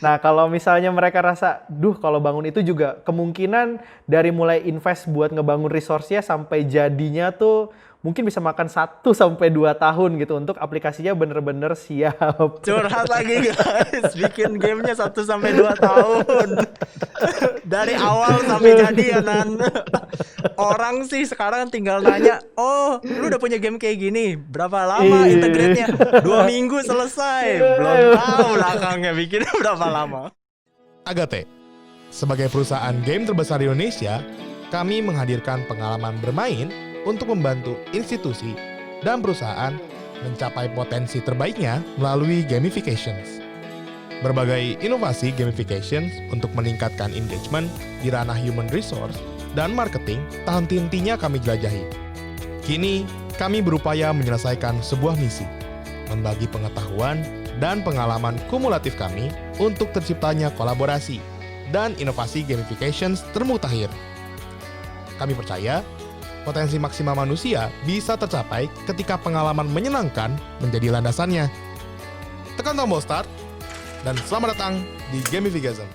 Nah, kalau misalnya mereka rasa, duh kalau bangun itu juga kemungkinan dari mulai invest buat ngebangun resource-nya sampai jadinya tuh mungkin bisa makan 1 sampai 2 tahun gitu untuk aplikasinya bener-bener siap. Curhat lagi guys, bikin gamenya 1 sampai 2 tahun. Dari awal sampai jadi ya Nan. Orang sih sekarang tinggal nanya, oh lu udah punya game kayak gini, berapa lama integrate-nya? 2 minggu selesai. Belum tahu belakangnya bikinnya berapa lama. Agate, sebagai perusahaan game terbesar di Indonesia, kami menghadirkan pengalaman bermain untuk membantu institusi dan perusahaan mencapai potensi terbaiknya melalui gamifications. Berbagai inovasi gamifications untuk meningkatkan engagement di ranah human resource dan marketing tak henti-hentinya kami jelajahi. Kini, kami berupaya menyelesaikan sebuah misi, membagi pengetahuan dan pengalaman kumulatif kami untuk terciptanya kolaborasi dan inovasi gamifications termutakhir. Kami percaya, potensi maksimal manusia bisa tercapai ketika pengalaman menyenangkan menjadi landasannya. Tekan tombol start, dan selamat datang di Gamification.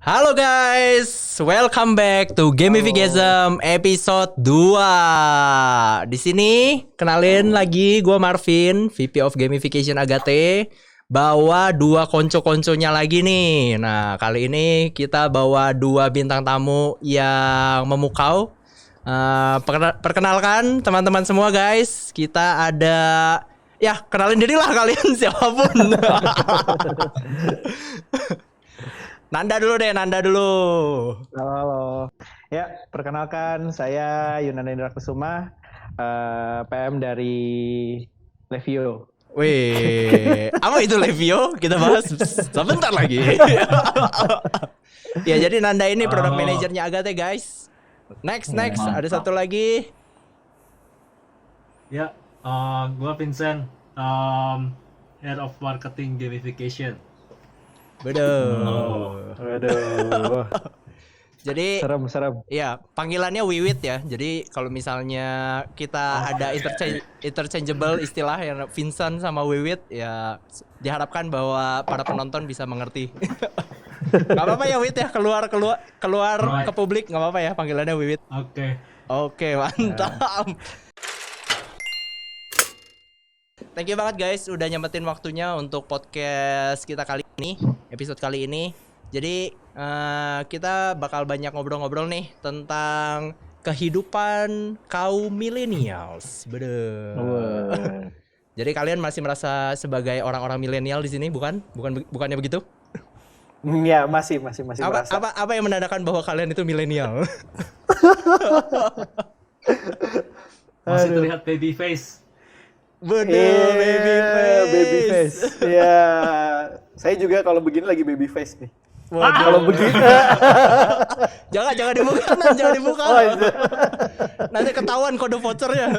Halo guys, welcome back to Gamification episode 2. Di sini kenalin lagi gue Marvin, VP of Gamification Agate. Bawa 2 konco-konconya lagi nih. Nah, kali ini kita bawa 2 bintang tamu yang memukau. Perkenalkan teman-teman semua guys. Kita ada, ya kenalin dirilah kalian siapapun. Nanda dulu deh, Nanda dulu. Halo. Ya, perkenalkan saya Yunan Indra Kusuma, PM dari Levio. Wih, apa itu Levio? Kita bahas sebentar lagi. Ya, jadi Nanda ini product manajernya Agate guys. Next, ada satu lagi. Ya, gue Vincent, Head of Marketing Gamification. Waduh. Jadi Serem. ya, panggilannya Wiwit ya. Jadi kalau misalnya kita ada interchangeable istilah yang Vincent sama Wiwit, ya diharapkan bahwa para penonton bisa mengerti. Gak apa-apa ya Wit ya, keluar ke publik, gak apa-apa ya panggilannya Wiwit. Oke, mantap. Thank you banget guys udah nyempetin waktunya untuk podcast kita kali ini, episode kali ini. Jadi kita bakal banyak ngobrol-ngobrol nih tentang kehidupan kaum millennials. Bener. Jadi kalian masih merasa sebagai orang-orang milenial di sini, bukannya begitu? Ya, masih merasa. Apa yang menandakan bahwa kalian itu milenial? Masih terlihat baby face. Bener, baby face. Ya, saya juga kalau begini lagi baby face nih. Waduh. Kalau begini. jangan dibuka. Oh, itu. Nanti ketahuan kode vouchernya.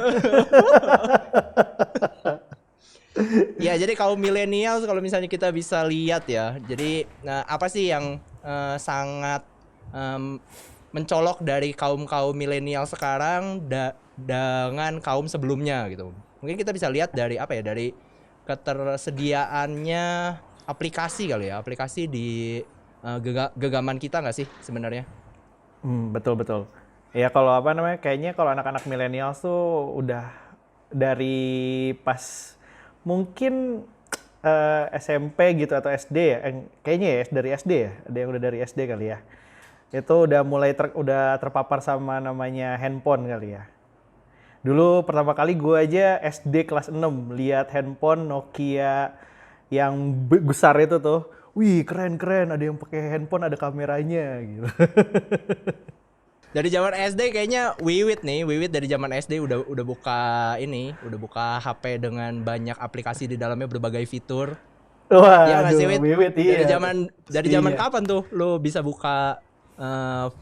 Ya, jadi kaum milenial kalau misalnya kita bisa lihat ya. Jadi apa sih yang sangat mencolok dari kaum milenial sekarang dengan kaum sebelumnya gitu. Mungkin kita bisa lihat dari apa ya? Dari ketersediaannya aplikasi kali ya. Aplikasi di genggaman kita nggak sih sebenarnya? Betul. Ya kalau apa namanya, kayaknya kalau anak-anak milenial tuh udah dari pas mungkin SMP gitu atau SD ya, kayaknya ya dari SD ya, ada yang udah dari SD kali ya. Itu udah mulai udah terpapar sama namanya handphone kali ya. Dulu pertama kali gue aja SD kelas 6 lihat handphone Nokia yang besar itu tuh. Wih, keren, ada yang pakai handphone ada kameranya gitu. Dari zaman SD kayaknya Wiwit dari zaman SD udah buka HP dengan banyak aplikasi di dalamnya berbagai fitur. Wah, ya nggak sih Wit? Wiwit, iya. Dari zaman kapan tuh lo bisa buka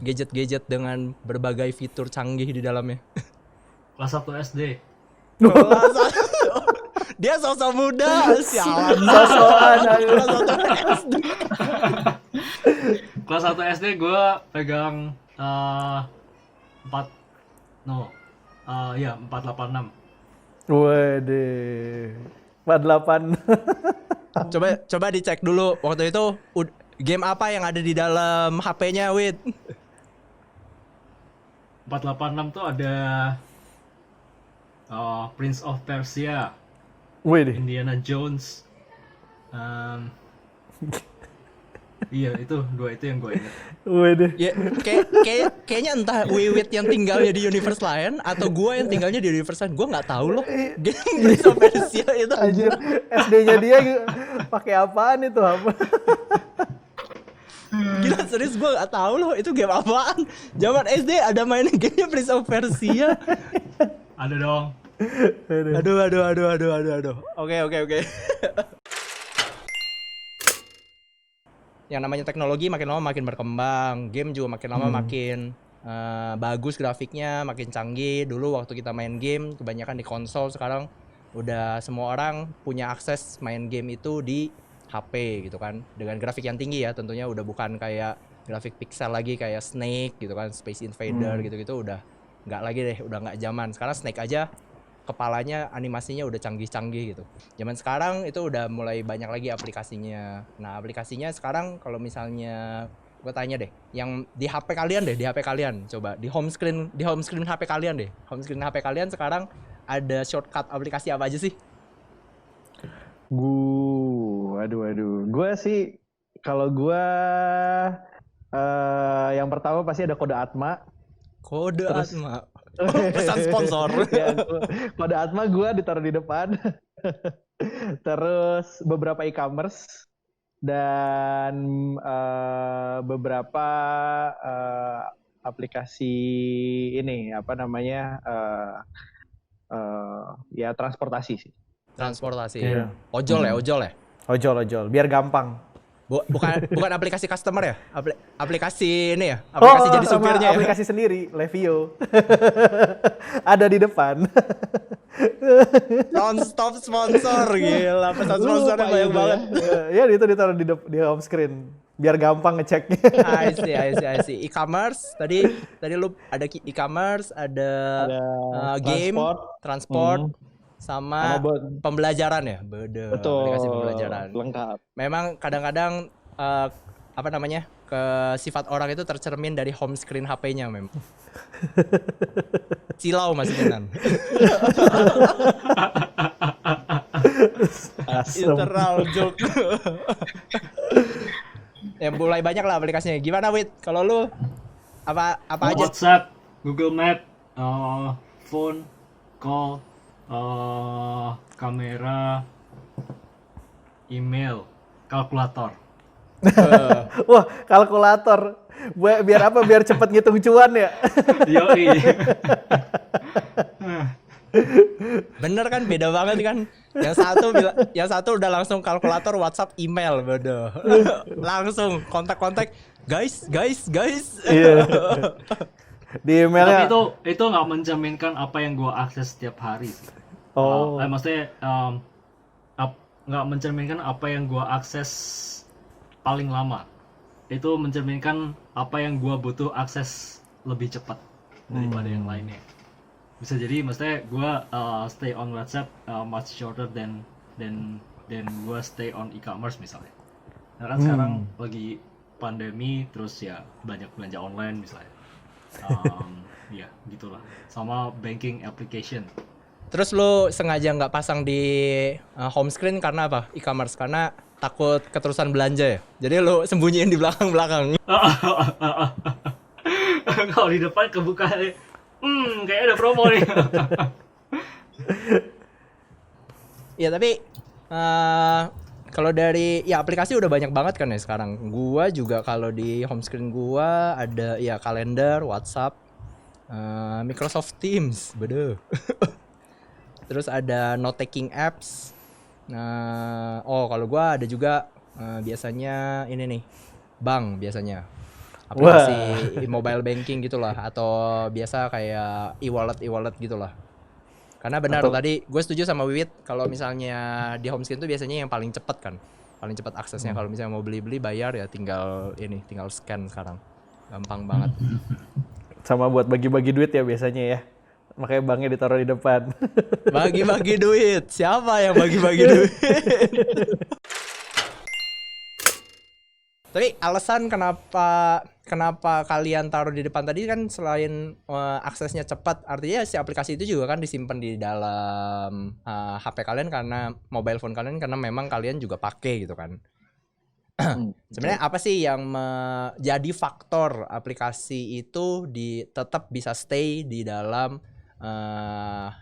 gadget-gadget dengan berbagai fitur canggih di dalamnya? Kelas 1 SD. Dia sosok muda, sialan. Kelas 1 SD gue pegang 486. Waduh. 48. Coba dicek dulu waktu itu game apa yang ada di dalam HP-nya, Wid? 486 tuh ada Prince of Persia, Wih deh. Indiana Jones. Iya, itu dua itu yang gue ingat. Wih deh. Ya, kayaknya entah Wiwit yang tinggalnya di universe lain atau gua yang tinggalnya di universe lain. Gua nggak tahu loh. Game Prince of Persia itu. Anjir, SD-nya dia pakai apaan itu? Apa? Gila serius gua nggak tahu loh itu game apaan. Zaman SD ada mainin gamenya Prince of Persia. Ada dong. Aduh. Oke. Yang namanya teknologi makin lama makin berkembang, game juga makin lama makin bagus grafiknya, makin canggih. Dulu waktu kita main game kebanyakan di konsol, sekarang udah semua orang punya akses main game itu di HP gitu kan. Dengan grafik yang tinggi ya tentunya, udah bukan kayak grafik pixel lagi kayak Snake gitu kan, Space Invader gitu-gitu udah nggak lagi deh, udah nggak zaman. Sekarang Snake aja kepalanya animasinya udah canggih-canggih gitu. Zaman sekarang itu udah mulai banyak lagi aplikasinya. Nah, aplikasinya sekarang kalau misalnya gue tanya deh, yang di HP kalian coba di home screen HP kalian deh. Home screen HP kalian sekarang ada shortcut aplikasi apa aja sih? Aduh. Gue sih kalau gue yang pertama pasti ada kode Atma. Atma. Pesan sponsor. Ya, kode Atma gue ditaruh di depan. Terus beberapa e-commerce dan beberapa aplikasi ini apa namanya ya transportasi sih. Transportasi. Iya. Ojol ya. Ojol biar gampang. Bukan aplikasi customer ya? Aplikasi ini ya? Aplikasi jadi supirnya ya? Aplikasi sendiri, Levio. Ada di depan. Non-stop sponsor, gila. Pesan sponsornya banyak banget. Ya itu ditaruh di home screen. Biar gampang ngeceknya. I see. E-commerce, tadi lu ada e-commerce, ada game, transport, sama pembelajaran ya? Betul. Aplikasi pembelajaran. Lengkap. Memang kadang-kadang sifat orang itu tercermin dari home screen HP-nya memang. Silau Mas Kenan. Internal joke. Ya mulai banyak lah aplikasinya. Gimana Wid? Kalau lu apa aja? WhatsApp, Google Map, phone, call, kamera, email, kalkulator. Wah, kalkulator. Biar apa? Biar cepet ngitung cuan ya. Yoi. Bener kan, beda banget kan. Yang satu udah langsung kalkulator, WhatsApp, email, bodoh. Langsung kontak-kontak, guys. Iya. Di emailnya. Tapi itu nggak mencerminkan apa yang gue akses setiap hari. Maksudnya nggak mencerminkan apa yang gue akses paling lama. Itu mencerminkan apa yang gue butuh akses lebih cepat daripada yang lainnya. Bisa jadi maksudnya gue stay on WhatsApp much shorter than gue stay on e-commerce misalnya. Nah kan sekarang lagi pandemi, terus ya banyak belanja online misalnya. Ya gitulah. Sama banking application. Terus lu sengaja nggak pasang di home screen karena apa? E-commerce, karena takut keterusan belanja ya? Jadi lu sembunyiin di belakang-belakang. Kalau di depan kebuka, kayaknya ada promo nih. Ya tapi kalau dari ya aplikasi udah banyak banget kan ya sekarang. Gua juga kalau di home screen gua ada ya kalender, WhatsApp, Microsoft Teams, bener. Terus ada note taking apps. Kalau gua ada juga biasanya ini nih, bank biasanya. Aplikasi mobile banking gitulah, atau biasa kayak e-wallet gitulah. Karena benar tadi gue setuju sama Wiwit, kalau misalnya di home screen tuh biasanya yang paling cepat kan. Paling cepat aksesnya. Kalau misalnya mau beli bayar ya tinggal scan sekarang. Gampang banget. Sama buat bagi-bagi duit ya biasanya ya. makanya banknya ditaruh di depan. Bagi-bagi duit. Siapa yang bagi-bagi duit? Tapi alasan kenapa kalian taruh di depan tadi kan selain aksesnya cepat, artinya si aplikasi itu juga kan disimpan di dalam HP kalian karena mobile phone kalian karena memang kalian juga pakai gitu kan. Sebenarnya apa sih yang jadi faktor aplikasi itu tetap bisa stay di dalam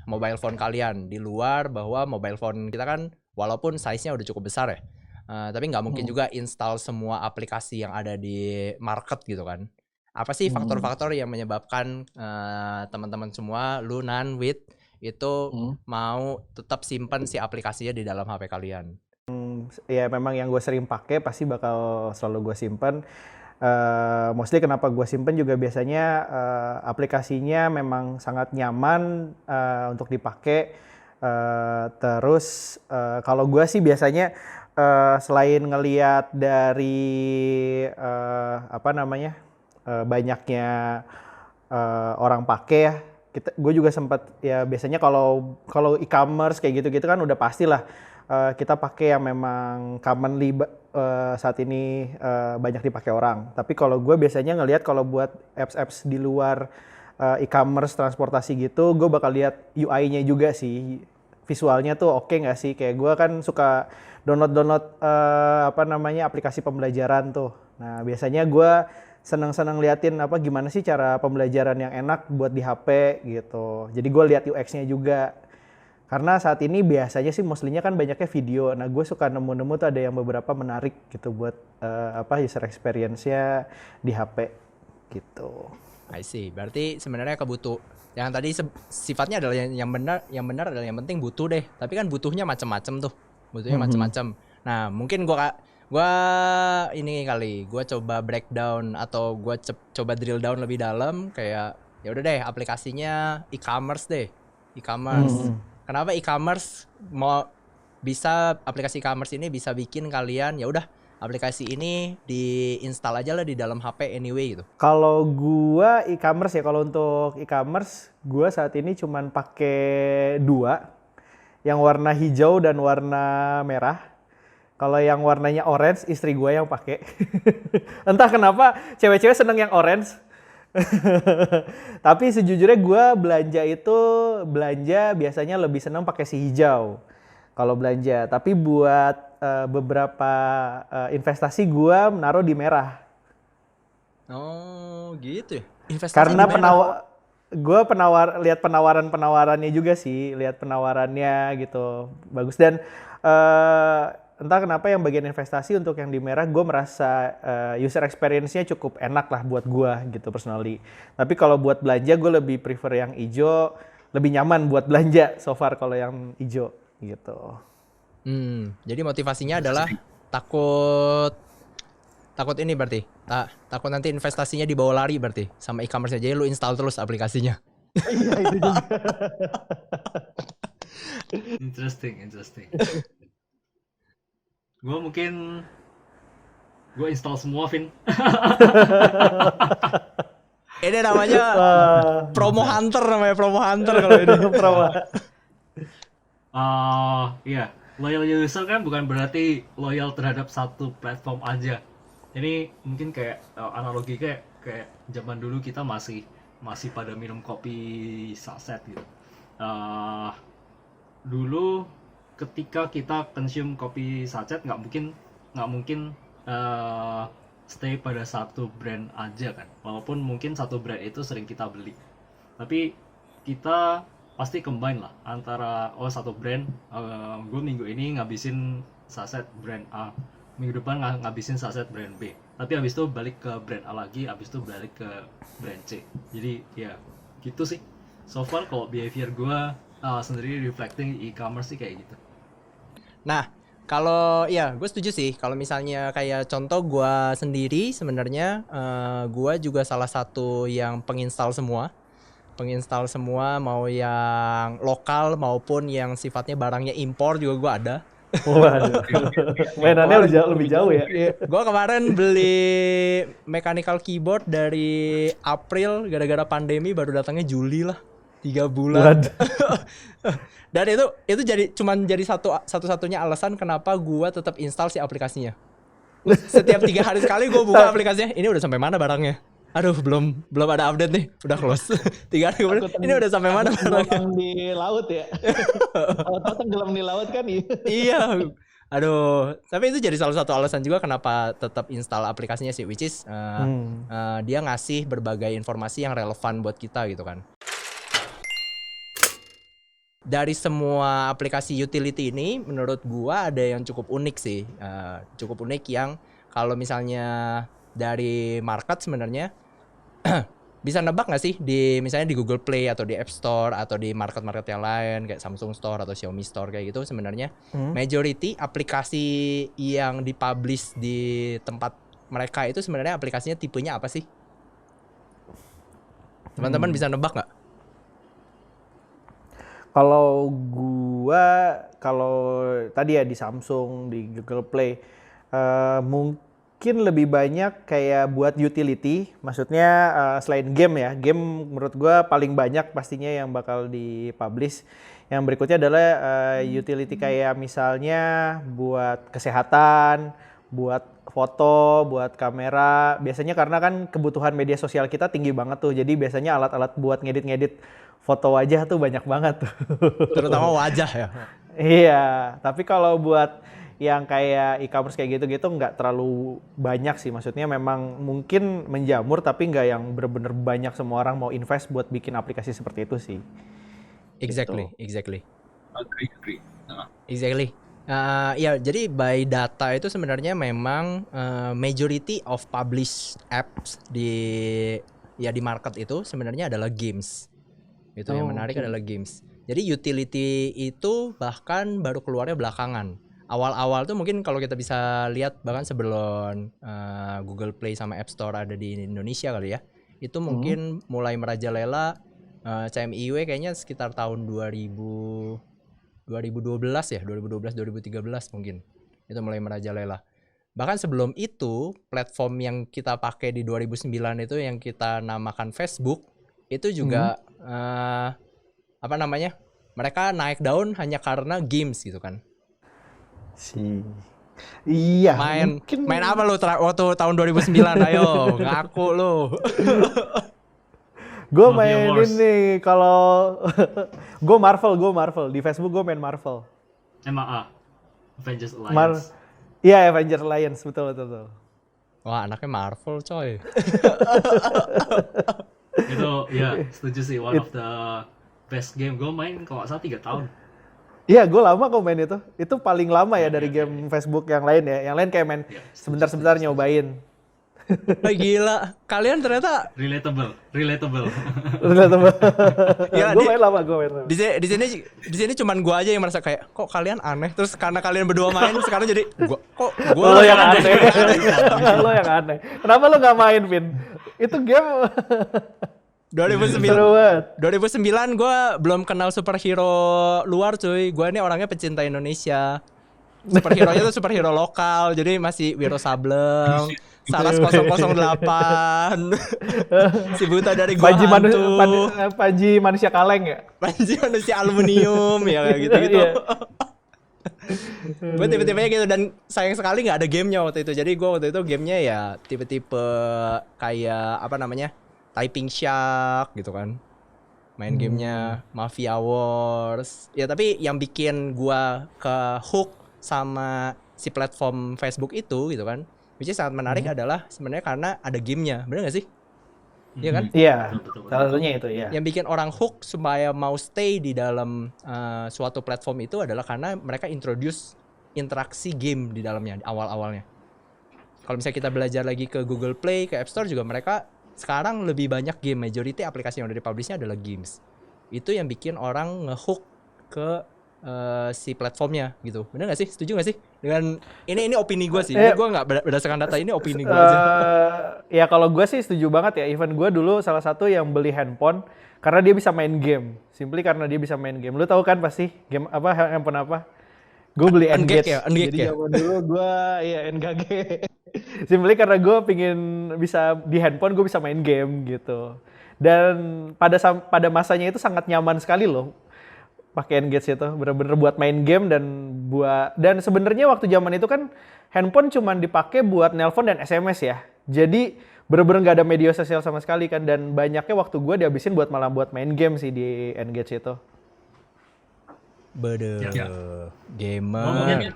mobile phone kalian, di luar bahwa mobile phone kita kan walaupun size-nya udah cukup besar ya, tapi nggak mungkin juga install semua aplikasi yang ada di market gitu kan. Apa sih faktor-faktor yang menyebabkan teman-teman semua, lu Nan, Wit, itu mau tetap simpan si aplikasinya di dalam HP kalian? Ya memang yang gue sering pakai pasti bakal selalu gue simpan. Mostly kenapa gue simpen juga biasanya aplikasinya memang sangat nyaman untuk dipakai. Terus kalau gue sih biasanya selain ngeliat dari banyaknya orang pakai ya, gue juga sempat ya biasanya kalau e-commerce kayak gitu-gitu kan udah pastilah kita pakai yang memang commonly saat ini banyak dipakai orang. Tapi kalau gue biasanya ngelihat kalau buat apps-apps di luar e-commerce transportasi gitu, gue bakal lihat UI-nya juga sih. Visualnya tuh oke nggak sih? Kayak gue kan suka download aplikasi pembelajaran tuh. Nah biasanya gue seneng-seneng liatin gimana sih cara pembelajaran yang enak buat di HP gitu. Jadi gue lihat UX-nya juga. Karena saat ini biasanya sih mostly-nya kan banyaknya video. Nah gue suka nemu-nemu tuh ada yang beberapa menarik gitu buat user experience-nya di HP gitu. I see. Berarti sebenarnya yang tadi sifatnya adalah yang benar adalah yang penting butuh deh. Tapi kan butuhnya macam-macam tuh. Butuhnya macam-macam. Nah, mungkin gua coba breakdown atau gua coba drill down lebih dalam kayak ya udah deh aplikasinya e-commerce deh. E-commerce. Kenapa e-commerce aplikasi e-commerce ini bisa bikin kalian ya udah aplikasi ini diinstal aja lah di dalam HP anyway gitu. Kalau gua e-commerce ya, kalau untuk e-commerce gua saat ini cuman pakai 2, yang warna hijau dan warna merah. Kalau yang warnanya orange istri gua yang pakai. Entah kenapa cewek-cewek seneng yang orange. Tapi sejujurnya gue belanja biasanya lebih senang pakai si hijau kalau belanja. Tapi buat beberapa investasi gue menaruh di merah. Oh gitu ya. Investasi karena gue lihat penawarannya juga sih, lihat penawarannya gitu bagus. Dan entah kenapa yang bagian investasi untuk yang di merah gue merasa user experience-nya cukup enak lah buat gue gitu personally. Tapi kalau buat belanja gue lebih prefer yang hijau, lebih nyaman buat belanja so far kalau yang hijau gitu. Jadi motivasinya adalah takut ini berarti. Takut nanti investasinya dibawa lari berarti sama e-commerce aja, lu install terus aplikasinya. Iya itu juga. Interesting. Gue install semua, Vin. Ini namanya promo hunter kalau ini. Iya, loyal user kan bukan berarti loyal terhadap satu platform aja. Ini mungkin kayak analogi kayak zaman dulu kita masih pada minum kopi saset gitu. Dulu ketika kita consume kopi sachet nggak mungkin stay pada satu brand aja kan, walaupun mungkin satu brand itu sering kita beli, tapi kita pasti combine lah antara satu brand, gue minggu ini ngabisin sachet brand A, minggu depan ngabisin sachet brand B, tapi habis itu balik ke brand A lagi, habis itu balik ke brand C. Jadi ya gitu sih so far kalau behavior gue sendiri reflecting e-commerce sih kayak gitu. Nah, kalau ya gue setuju sih. Kalau misalnya kayak contoh gue sendiri sebenarnya gue juga salah satu yang penginstal semua mau yang lokal maupun yang sifatnya barangnya impor juga gue ada. Waduh, mainannya lebih jauh ya. Gue kemarin beli mechanical keyboard dari April, gara-gara pandemi baru datangnya Juli lah. 3 bulan. Waduh. Dan itu jadi satu-satunya alasan kenapa gua tetap install si aplikasinya. Setiap 3 hari sekali gua buka aplikasinya, ini udah sampai mana barangnya? Aduh, belum ada update nih, udah close. 3 hari kemudian, ini udah sampai mana barangnya? Tenggelam di laut ya. Tahu tenggelam di laut kan iya. Iya. Aduh, tapi itu jadi salah satu alasan juga kenapa tetap install aplikasinya sih, which is dia ngasih berbagai informasi yang relevan buat kita gitu kan. Dari semua aplikasi utility ini, menurut gua ada yang cukup unik sih, cukup unik yang kalau misalnya dari market sebenarnya bisa nebak nggak sih misalnya di Google Play atau di App Store atau di market yang lain kayak Samsung Store atau Xiaomi Store kayak gitu, sebenarnya majority aplikasi yang dipublish di tempat mereka itu sebenarnya aplikasinya tipenya apa sih? Teman-teman bisa nebak nggak? Kalau tadi ya di Samsung, di Google Play, mungkin lebih banyak kayak buat utility, maksudnya selain game ya, game menurut gua paling banyak pastinya yang bakal dipublish. Yang berikutnya adalah utility kayak misalnya buat kesehatan, buat foto, buat kamera. Biasanya karena kan kebutuhan media sosial kita tinggi banget tuh, jadi biasanya alat-alat buat ngedit foto wajah tuh banyak banget tuh. Terutama wajah ya. Iya, tapi kalau buat yang kayak e-commerce kayak gitu-gitu nggak terlalu banyak sih. Maksudnya memang mungkin menjamur tapi nggak yang bener-bener banyak semua orang mau invest buat bikin aplikasi seperti itu sih. Exactly. Agree. Exactly. Ya, jadi by data itu sebenarnya memang majority of published apps di market itu sebenarnya adalah games. Itu yang menarik adalah games. Jadi utility itu bahkan baru keluarnya belakangan. Awal-awal tuh mungkin kalau kita bisa lihat bahkan sebelum Google Play sama App Store ada di Indonesia kali ya. Itu mungkin mulai merajalela CMIW kayaknya sekitar tahun 2012 ya, 2013 mungkin. Itu mulai merajalela. Bahkan sebelum itu, platform yang kita pakai di 2009 itu yang kita namakan Facebook itu juga mereka naik daun hanya karena games gitu kan. Iya. Main apa lu waktu tahun 2009? Ayo ngaku lu. Gue main ini kalau gue Marvel di Facebook gue main Marvel. MAA, Avengers Alliance. Iya, Avengers Alliance, betul. Wah, anaknya Marvel coy. Itu ya setuju sih, one of the best game. Gue main kalau nggak salah 3 tahun. Iya, gue lama kok main itu. Itu paling lama ya dari game Facebook yang lain ya. Yang lain kayak main sebentar nyobain. Gila, kalian ternyata relatable. Ya, gue main lama. Di sini cuman gue aja yang merasa kayak kok kalian aneh. Terus karena kalian berdua main sekarang jadi gue lo yang aneh. Lo yang aneh. Kenapa lo nggak main, Vin? Itu game 2009 gue belum kenal superhero luar cuy. Gue ini orangnya pecinta Indonesia. Superhero-nya tuh superhero lokal. Jadi masih Wiro Sableng, Saras 008, si buta dari Gua Hantu, Panji manusia kaleng ya? Panji manusia aluminium ya kayak gitu-gitu. Gue tipe-tipenya gitu, dan sayang sekali nggak ada gamenya waktu itu. Jadi gue waktu itu gamenya ya tipe-tipe kayak Typing Shack gitu kan. Main gamenya Mafia Wars. Ya tapi yang bikin gue ke hook sama si platform Facebook itu gitu kan, which is sangat menarik adalah sebenarnya karena ada gamenya, bener gak sih? Iya kan? Iya, salah satunya itu ya. Yang bikin orang hook supaya mau stay di dalam suatu platform itu adalah karena mereka introduce interaksi game di dalamnya awal-awalnya. Kalau misalnya kita belajar lagi ke Google Play, ke App Store juga mereka sekarang lebih banyak game, majority aplikasi yang udah dipublishnya adalah games. Itu yang bikin orang ngehook ke si platformnya gitu. Bener gak sih? Setuju gak sih? Dengan ini opini gue sih. Gue gak berdasarkan data, ini opini gue aja. Ya kalau gue sih setuju banget ya. Even gue dulu salah satu yang beli handphone karena dia bisa main game. Simply karena dia bisa main game. Lu tahu kan pasti game apa, handphone apa? Gue beli N-Gage. Jadi zaman dulu gue N-Gage. Simply karena gue pingin bisa di handphone gue bisa main game gitu. Dan pada masanya itu sangat nyaman sekali loh pakai Engage itu, bener-bener buat main game dan sebenarnya waktu zaman itu kan handphone cuman dipakai buat nelpon dan SMS ya. Jadi bener-bener nggak ada media sosial sama sekali kan, dan banyaknya waktu gue dihabisin malah buat main game sih di Engage itu. Bede. Ya. Gamer. Mungkin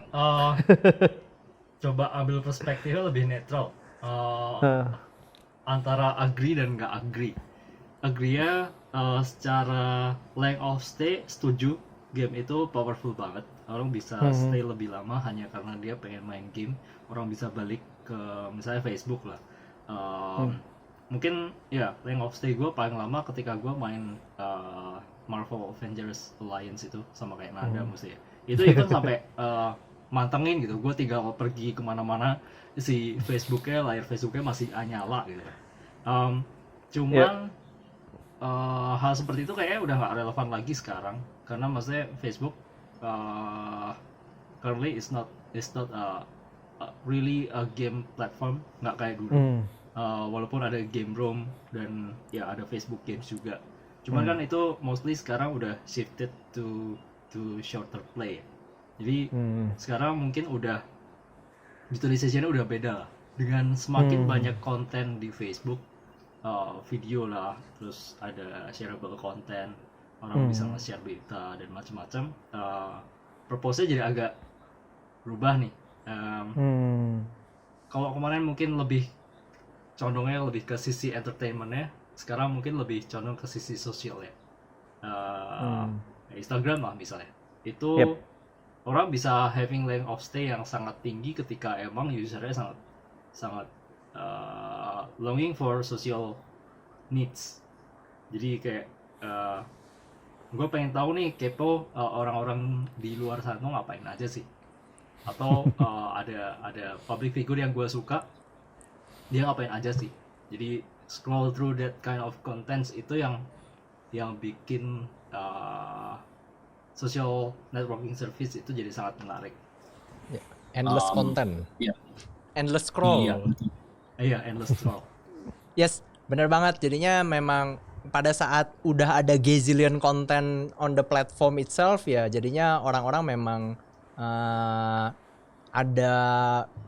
coba ambil perspektifnya lebih netral. Antara agree dan nggak agree. Agree-nya secara length of stay setuju, game itu powerful banget. Orang bisa stay lebih lama hanya karena dia pengen main game. Orang bisa balik ke misalnya Facebook lah. Mungkin ya length of stay gue paling lama ketika gue main Marvel Avengers Alliance itu sama kayak Nanda mesti ya. Itu ikut sampai mantengin gitu. Gue tinggal pergi kemana-mana si layar Facebooknya masih nyala gitu. Cuman hal seperti itu kayaknya udah nggak relevan lagi sekarang karena maksudnya Facebook currently is not really a game platform, nggak kayak dulu. Walaupun ada game room dan ya ada Facebook games juga. Cuman kan itu mostly sekarang udah shifted to shorter play. Jadi sekarang mungkin udah utilization-nya udah beda lah. Dengan semakin banyak konten di Facebook, video lah, terus ada shareable content, orang bisa nge-share berita dan macam-macam. Purpose-nya jadi agak berubah nih. Kalau kemarin mungkin condongnya lebih ke sisi entertainment-nya, sekarang mungkin lebih condong ke sisi sosial ya. Instagram lah misalnya, itu orang bisa having length of stay yang sangat tinggi ketika emang usernya sangat longing for social needs. Jadi kayak gue pengen tahu nih, kepo orang-orang di luar sana ngapain aja sih, atau ada public figure yang gue suka, dia ngapain aja sih. Jadi scroll through that kind of contents itu yang bikin social networking service itu jadi sangat menarik. Endless content. Iya. Endless scroll. Iya, endless scroll. Yes, bener banget. Jadinya memang pada saat udah ada gazillion content on the platform itself ya, jadinya orang-orang memang ada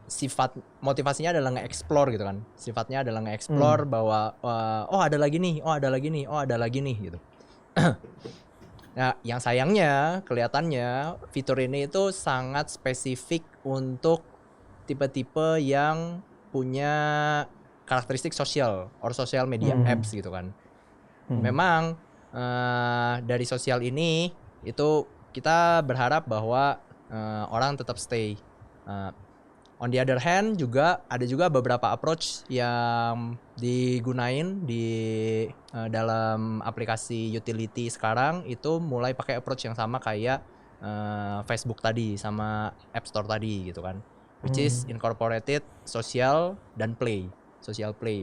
sifat motivasinya adalah nge-explore gitu kan. Sifatnya adalah nge-explore bahwa ada lagi nih gitu. Nah, yang sayangnya kelihatannya fitur ini itu sangat spesifik untuk tipe-tipe yang punya karakteristik sosial or social media apps gitu kan. Memang dari sosial ini itu kita berharap bahwa orang tetap stay. On the other hand juga ada juga beberapa approach yang digunain di dalam aplikasi utility sekarang itu mulai pakai approach yang sama kayak Facebook tadi sama App Store tadi gitu kan, which is incorporated social play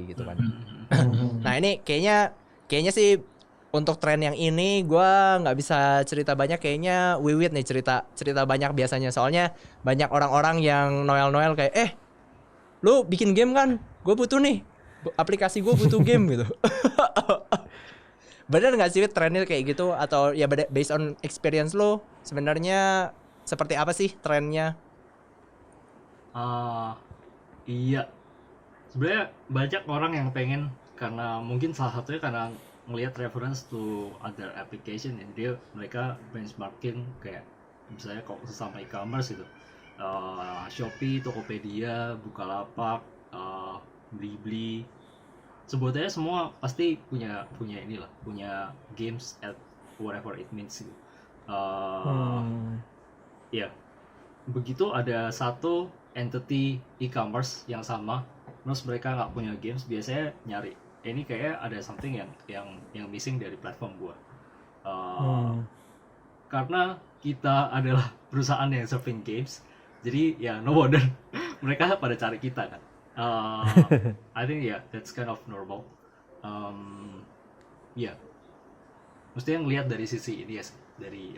gitu kan. Nah ini kayaknya sih untuk tren yang ini gue nggak bisa cerita banyak, kayaknya Wiwit nih cerita banyak biasanya, soalnya banyak orang-orang yang noel kayak lu bikin game kan, gue butuh nih aplikasi, gue butuh game gitu. Bener nggak sih trennya kayak gitu, atau ya based on experience lo sebenarnya seperti apa sih trennya? Iya, sebenarnya banyak orang yang pengen, karena mungkin salah satunya karena ngelihat reference to other application ya, dia mereka benchmarking kayak misalnya kok sesama e-commerce gitu, Shopee, Tokopedia, Bukalapak, Blibli, sebetulnya semua pasti punya inilah, punya games at whatever it means gitu. Ya, begitu ada satu entity e-commerce yang sama, terus mereka nggak punya games, biasanya nyari ini kayak ada something yang missing dari platform gua. Karena kita adalah perusahaan yang serving games, jadi ya no wonder mereka pada cari kita kan. I think that's kind of normal. Mesti yang lihat dari sisi ini ya, dari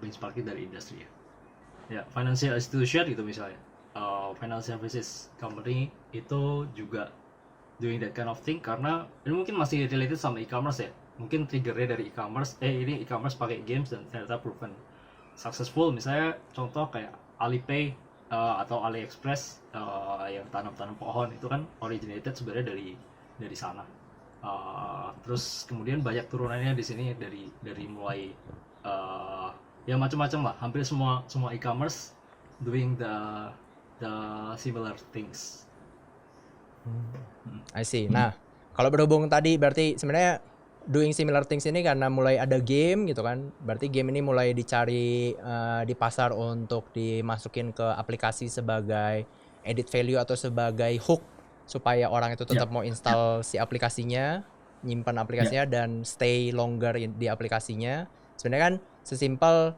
benchmarking dari industri ya. Ya, financial institution gitu misalnya, financial services company itu juga doing that kind of thing, karena ini mungkin masih related sama e-commerce ya. Mungkin triggernya dari e-commerce, ini e-commerce pakai games dan ternyata proven successful. Misalnya contoh kayak Alipay atau AliExpress yang tanam-tanam pohon itu kan originated sebenarnya dari sana. Terus kemudian banyak turunannya di sini dari mulai ya macam-macam lah. Hampir semua e-commerce doing the similar things. I see. Nah, kalau berhubung tadi berarti sebenarnya doing similar things ini karena mulai ada game gitu kan. Berarti game ini mulai dicari di pasar untuk dimasukin ke aplikasi sebagai edit value atau sebagai hook supaya orang itu tetap mau install si aplikasinya, nyimpan aplikasinya dan stay longer di aplikasinya. Sebenarnya kan sesimpel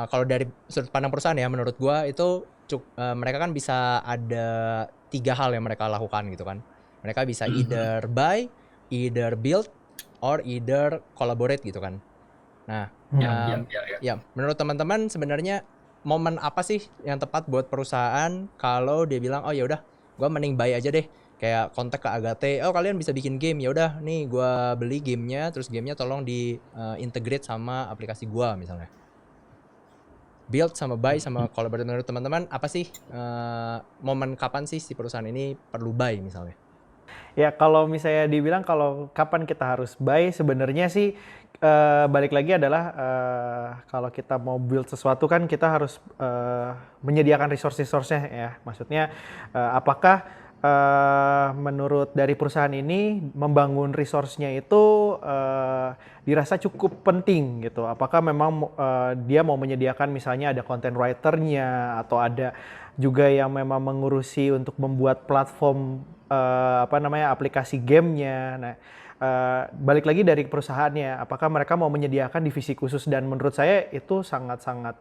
kalau dari sudut pandang perusahaan ya, menurut gua itu mereka kan bisa ada 3 hal yang mereka lakukan gitu kan. Mereka bisa either buy, either build, or either collaborate gitu kan. Nah, ya menurut teman-teman sebenarnya momen apa sih yang tepat buat perusahaan kalau dia bilang oh ya udah, gua mending buy aja deh. Kayak kontak ke Agate, oh kalian bisa bikin game, ya udah nih gua beli gamenya, terus gamenya tolong di integrate sama aplikasi gua misalnya. Build sama buy sama collaborate, menurut teman-teman apa sih momen kapan sih si perusahaan ini perlu buy misalnya? Ya kalau misalnya dibilang kalau kapan kita harus buy, sebenarnya sih balik lagi adalah kalau kita mau build sesuatu kan kita harus menyediakan resource-nya ya. Maksudnya apakah menurut dari perusahaan ini membangun resource-nya itu dirasa cukup penting gitu. Apakah memang dia mau menyediakan misalnya ada content writer-nya atau ada juga yang memang mengurusi untuk membuat platform aplikasi gamenya. Nah, balik lagi dari perusahaannya, apakah mereka mau menyediakan divisi khusus, dan menurut saya itu sangat-sangat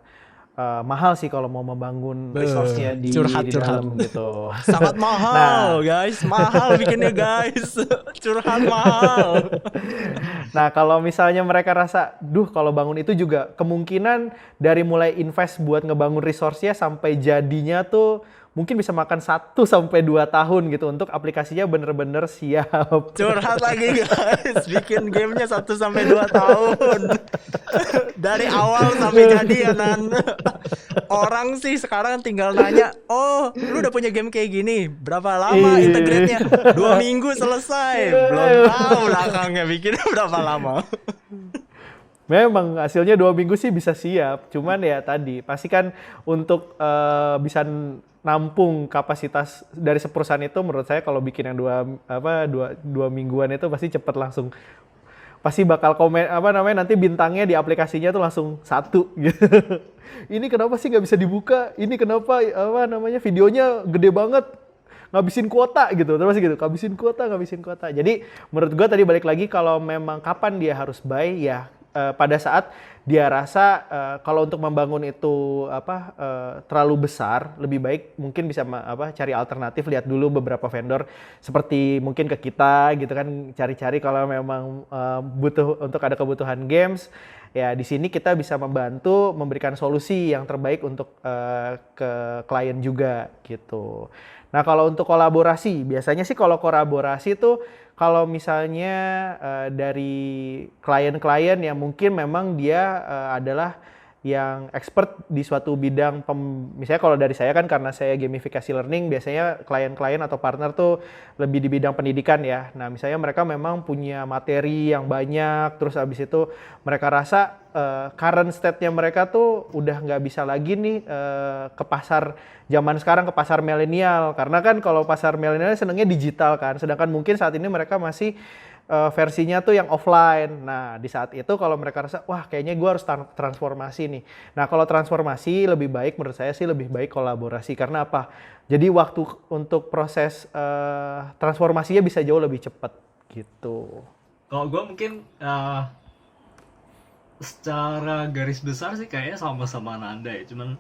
mahal sih kalau mau membangun resource-nya di dalam gitu. Sangat mahal, guys. Mahal bikinnya, guys. Curhat mahal. Nah, kalau misalnya mereka rasa, kalau bangun itu juga kemungkinan dari mulai invest buat ngebangun resource-nya sampai jadinya tuh mungkin bisa makan 1-2 tahun gitu untuk aplikasinya bener-bener siap. Curhat lagi, guys. Bikin gamenya 1-2 tahun. Dari awal sampai jadi ya, Nan. Orang sih sekarang tinggal nanya, oh lu udah punya game kayak gini, berapa lama integrate-nya? 2 minggu selesai. Belum tahu belakangnya bikinnya berapa lama. Memang hasilnya 2 minggu sih bisa siap, cuman ya tadi pasti kan untuk bisa nampung kapasitas dari perusahaan itu, menurut saya kalau bikin yang dua mingguan itu pasti cepet langsung, pasti bakal komen nanti bintangnya di aplikasinya tuh langsung 1 gitu. Ini kenapa sih nggak bisa dibuka? Ini kenapa videonya gede banget? Ngabisin kuota gitu, terus gitu, ngabisin kuota. Jadi menurut gua tadi balik lagi, kalau memang kapan dia harus buy ya pada saat dia rasa kalau untuk membangun itu terlalu besar, lebih baik mungkin bisa cari alternatif, lihat dulu beberapa vendor seperti mungkin ke kita gitu kan, cari-cari kalau memang butuh untuk ada kebutuhan games ya, di sini kita bisa membantu memberikan solusi yang terbaik untuk ke klien juga gitu. Nah, kalau untuk kolaborasi, biasanya sih kalau kolaborasi tuh kalau misalnya dari klien-klien yang mungkin memang dia adalah yang expert di suatu bidang, misalnya kalau dari saya kan karena saya gamifikasi learning, biasanya klien-klien atau partner tuh lebih di bidang pendidikan ya. Nah, misalnya mereka memang punya materi yang banyak, terus abis itu mereka rasa current state-nya mereka tuh udah nggak bisa lagi nih ke pasar zaman sekarang, ke pasar milenial. Karena kan kalau pasar milenial senengnya digital kan, sedangkan mungkin saat ini mereka masih versinya tuh yang offline. Nah, di saat itu kalau mereka rasa, wah kayaknya gue harus transformasi nih. Nah, kalau transformasi lebih baik, menurut saya sih lebih baik kolaborasi. Karena apa? Jadi waktu untuk proses transformasinya bisa jauh lebih cepat gitu. Kalau gue mungkin secara garis besar sih kayaknya sama-sama Nanda ya. Cuman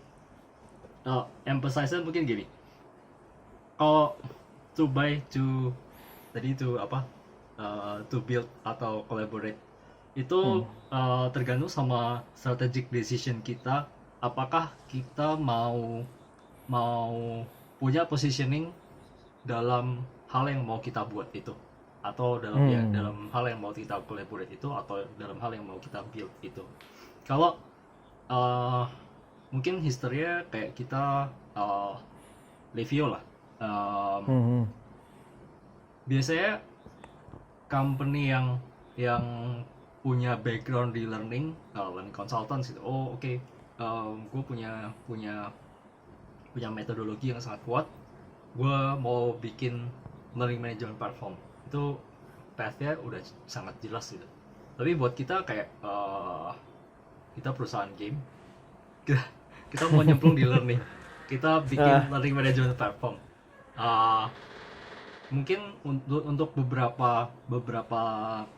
emphasize-nya mungkin gini. Kalau to buy, to build atau collaborate itu tergantung sama strategic decision kita, apakah kita mau punya positioning dalam hal yang mau kita buat itu, atau dalam hal yang mau kita collaborate itu, atau dalam hal yang mau kita build itu. Kalau mungkin historinya kayak kita Levio lah. Biasanya company yang punya background di learning consultants gitu. Gue punya metodologi yang sangat kuat. Gue mau bikin learning management platform. Itu path-nya udah sangat jelas gitu. Tapi buat kita kayak kita perusahaan game, kita mau nyemplung di learning, kita bikin learning management platform. Mungkin untuk beberapa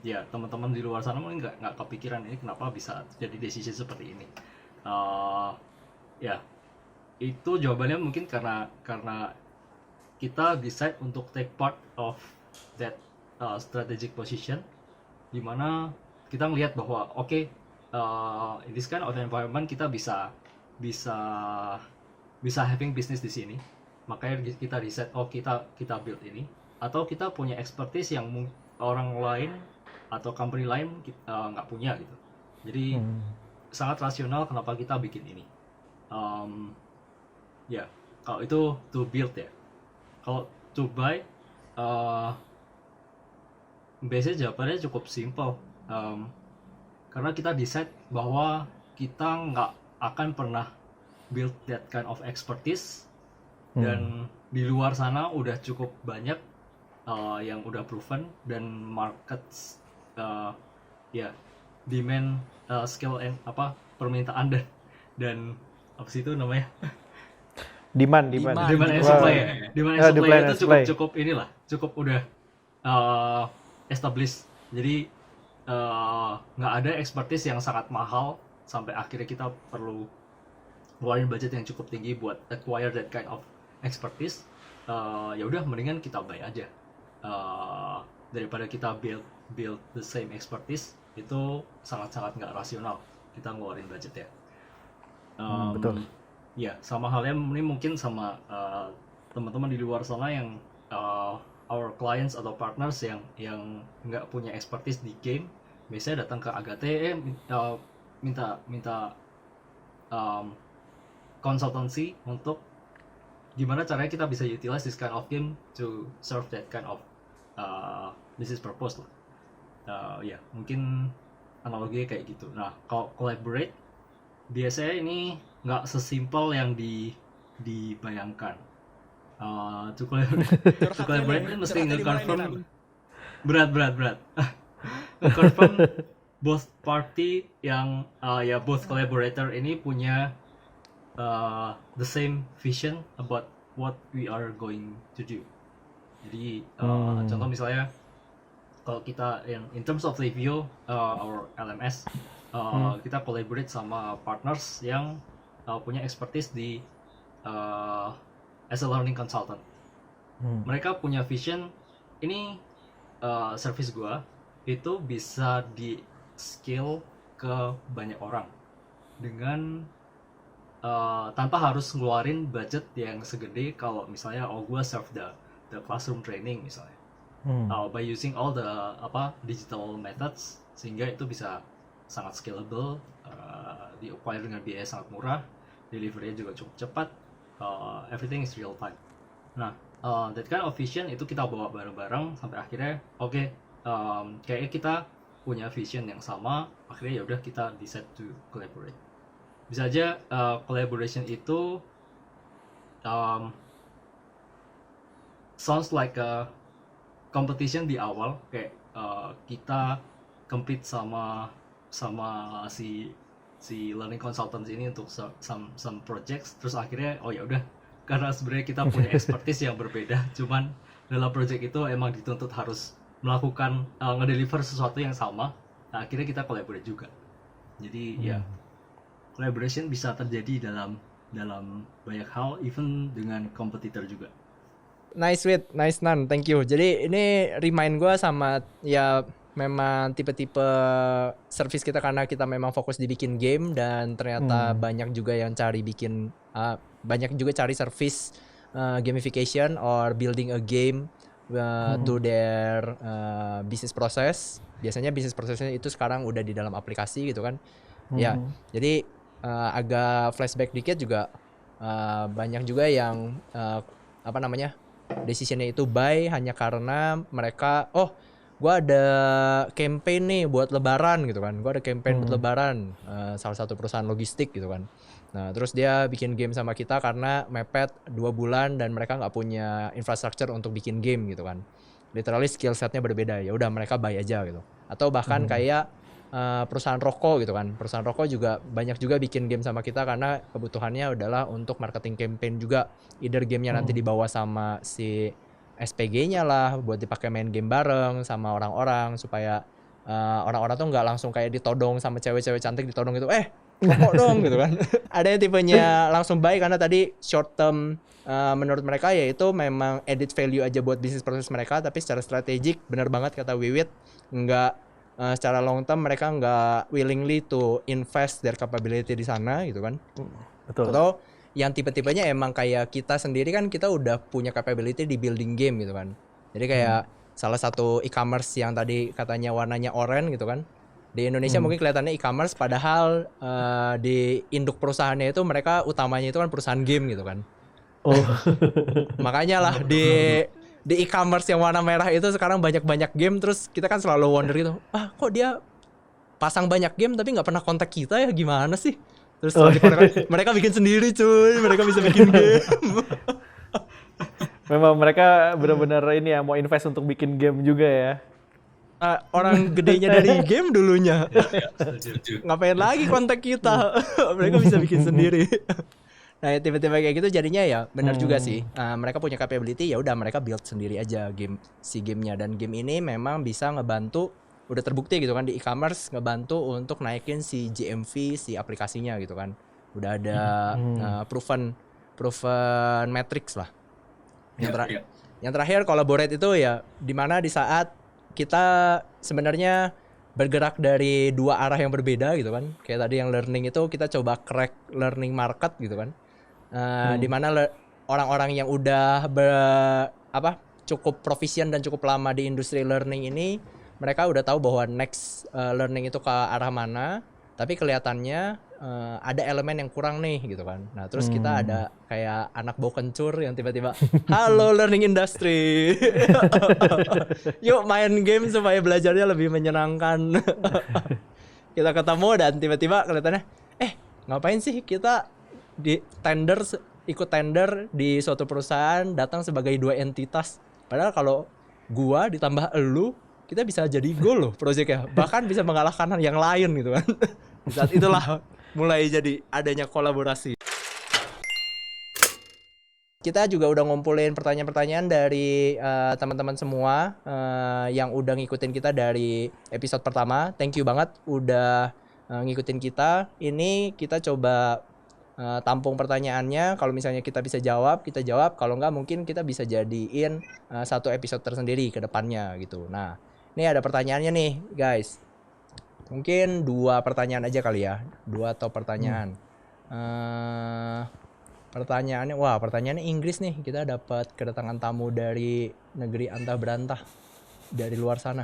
ya teman-teman di luar sana mungkin nggak kepikiran ini kenapa bisa jadi decision seperti ini. Ya itu jawabannya mungkin karena kita decide untuk take part of that strategic position, di mana kita melihat bahwa in this kind of environment kita bisa having business di sini. Makanya kita decide kita build ini, atau kita punya expertise yang orang lain atau company lain nggak punya gitu. Jadi sangat rasional kenapa kita bikin ini. Kalau itu to build ya. Kalau to buy, biasanya jawabannya cukup simple. Karena kita decide bahwa kita nggak akan pernah build that kind of expertise, dan di luar sana udah cukup banyak yang udah proven, dan markets demand skill and permintaan dan apa sih itu namanya demand and supply ya. Demand and supply itu cukup inilah, cukup udah established. Jadi nggak ada expertise yang sangat mahal sampai akhirnya kita perlu ngeluarin budget yang cukup tinggi buat acquire that kind of expertise. Ya udah mendingan kita buy aja daripada kita build the same expertise. Itu sangat nggak rasional kita ngeluarin budget ya. Betul. Ya, sama halnya ini mungkin sama teman-teman di luar sana yang our clients atau partners yang nggak punya expertise di game, biasanya datang ke Agate minta consultancy untuk gimana caranya kita bisa utilize this kind of game to serve that kind of business purpose lah. Mungkin analoginya kayak gitu. Nah, kalau collaborate biasanya ini nggak sesimpel yang dibayangkan. To collaborate ini mesti nge-confirm berat. Nge-confirm both party yang both collaborator ini punya the same vision about what we are going to do. Jadi contoh misalnya kalau kita in terms of review our LMS, kita collaborate sama partners yang punya expertise di as a learning consultant. Mereka punya vision ini, service gua itu bisa di scale ke banyak orang dengan tanpa harus ngeluarin budget yang segede kalau misalnya gua serve the classroom training misalnya. By using all the digital methods, sehingga itu bisa sangat scalable, di-acquire dengan biaya sangat murah, delivery-nya juga cukup cepat, everything is real time. Nah, that kind of vision itu kita bawa bareng-bareng sampai akhirnya kayaknya kita punya vision yang sama, akhirnya ya udah kita decide to collaborate. Bisa aja collaboration itu sounds like a competition di awal, kayak kita compete sama si learning consultants ini untuk some projects, terus akhirnya ya udah, karena sebenarnya kita punya expertise yang berbeda, cuman dalam project itu emang dituntut harus melakukan ngedeliver sesuatu yang sama. Nah, akhirnya kita collaborate juga. Jadi ya collaboration bisa terjadi dalam banyak hal, even dengan kompetitor juga. Nice Nan, thank you. Jadi ini remind gue sama ya memang tipe-tipe service kita, karena kita memang fokus dibikin game, dan ternyata banyak juga yang cari banyak juga cari service gamification or building a game to their business process. Biasanya business prosesnya itu sekarang udah di dalam aplikasi gitu kan. Ya, jadi agak flashback dikit juga, banyak juga yang decisionnya itu buy hanya karena mereka, gua ada campaign nih buat lebaran gitu kan. Gua ada campaign buat lebaran, salah satu perusahaan logistik gitu kan. Nah, terus dia bikin game sama kita karena mepet 2 bulan dan mereka nggak punya infrastructure untuk bikin game gitu kan. Literally skill setnya berbeda, ya udah mereka buy aja gitu. Atau bahkan kayak perusahaan rokok gitu kan. Perusahaan rokok juga banyak juga bikin game sama kita karena kebutuhannya adalah untuk marketing campaign juga. Either gamenya nanti dibawa sama si SPG-nya lah buat dipakai main game bareng sama orang-orang supaya orang-orang tuh nggak langsung kayak ditodong sama cewek-cewek cantik ditodong gitu, rokok dong gitu kan. Ada yang tipenya langsung buy karena tadi short term menurut mereka yaitu memang added value aja buat bisnis proses mereka, tapi secara strategik benar banget kata Wiwit, nggak secara long term mereka nggak willingly to invest their capability di sana gitu kan. Betul. Atau yang tipe-tipenya emang kayak kita sendiri kan, kita udah punya capability di building game gitu kan. Jadi kayak salah satu e-commerce yang tadi katanya warnanya oranye gitu kan. Di Indonesia mungkin kelihatannya e-commerce, padahal di induk perusahaannya itu mereka utamanya itu kan perusahaan game gitu kan. Makanya lah di e-commerce yang warna merah itu sekarang banyak-banyak game, terus kita kan selalu wonder gitu, kok dia pasang banyak game tapi nggak pernah kontak kita ya, gimana sih? Terus mereka bikin sendiri cuy, mereka bisa bikin game. Memang mereka benar-benar ini ya, mau invest untuk bikin game juga ya. Orang gedenya dari game dulunya. Ngapain lagi kontak kita? Mereka bisa bikin sendiri. Nah, tiba-tiba kayak gitu jadinya ya benar juga sih. Mereka punya capability, ya udah mereka build sendiri aja gamenya, dan game ini memang bisa ngebantu, udah terbukti gitu kan di e-commerce, ngebantu untuk naikin si GMV si aplikasinya gitu kan. Udah ada proven metrics lah. Yang terakhir collaborate itu ya dimana di saat kita sebenarnya bergerak dari dua arah yang berbeda gitu kan. Kayak tadi yang learning itu kita coba crack learning market gitu kan. Dimana orang-orang yang udah cukup proficient dan cukup lama di industri learning ini, mereka udah tahu bahwa next learning itu ke arah mana, tapi kelihatannya ada elemen yang kurang nih gitu kan. Nah, terus kita ada kayak anak bau kencur yang tiba-tiba, halo learning industry, yuk main game supaya belajarnya lebih menyenangkan. Kita ketemu dan tiba-tiba kelihatannya, ngapain sih kita ikut tender di suatu perusahaan, datang sebagai dua entitas. Padahal kalau gua ditambah elu, kita bisa jadi goal loh proyeknya. Bahkan bisa mengalahkan yang lain gitu kan. Di saat itulah mulai jadi adanya kolaborasi. Kita juga udah ngumpulin pertanyaan-pertanyaan dari teman-teman semua yang udah ngikutin kita dari episode pertama. Thank you banget udah ngikutin kita. Ini kita coba tampung pertanyaannya. Kalau misalnya kita bisa jawab, kita jawab. Kalau enggak, mungkin kita bisa jadiin satu episode tersendiri ke depannya gitu. Nah, ini ada pertanyaannya nih guys. Mungkin 2 pertanyaan aja kali ya. 2 atau pertanyaan. Pertanyaannya Inggris nih. Kita dapat kedatangan tamu dari negeri antah berantah, dari luar sana.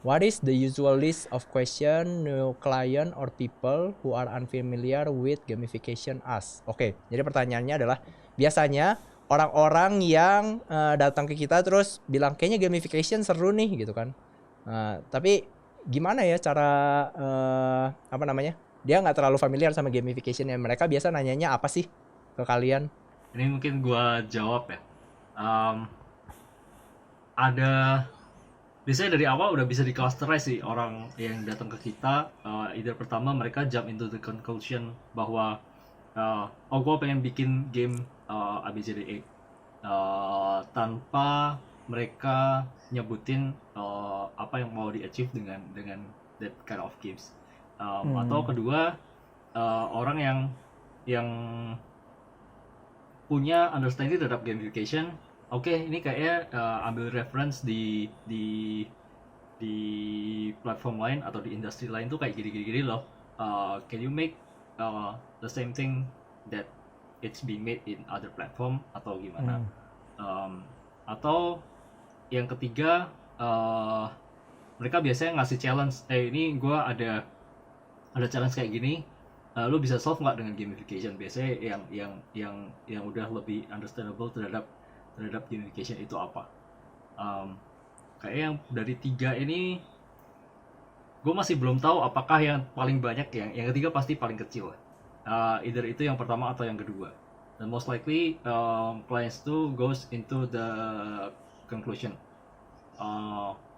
What is the usual list of question new client or people who are unfamiliar with gamification as? Oke, jadi pertanyaannya adalah, biasanya orang-orang yang datang ke kita terus bilang kayaknya gamification seru nih gitu kan. Tapi gimana ya cara dia nggak terlalu familiar sama gamification, ya mereka biasa nanyanya apa sih ke kalian? Ini mungkin gua jawab ya. Ada biasanya dari awal udah bisa di-clusterize sih orang yang datang ke kita. Either pertama mereka jump into the conclusion bahwa gue pengen bikin game ABCDE, tanpa mereka nyebutin apa yang mau di-achieve dengan that kind of games. Atau kedua, orang yang punya understanding terhadap gamification. Oke, ini kayaknya ambil reference di platform lain atau di industri lain tuh kayak gini loh. Can you make the same thing that it's being made in other platform atau gimana? Atau yang ketiga, mereka biasanya ngasih challenge. Ini gue ada challenge kayak gini. Lu bisa solve nggak dengan gamification? Biasanya yang udah lebih understandable terhadap gamification itu apa. Kayak yang dari 3 ini gue masih belum tahu apakah yang paling banyak, yang ketiga pasti paling kecil. Either itu yang pertama atau yang kedua. Dan most likely clients itu goes into the conclusion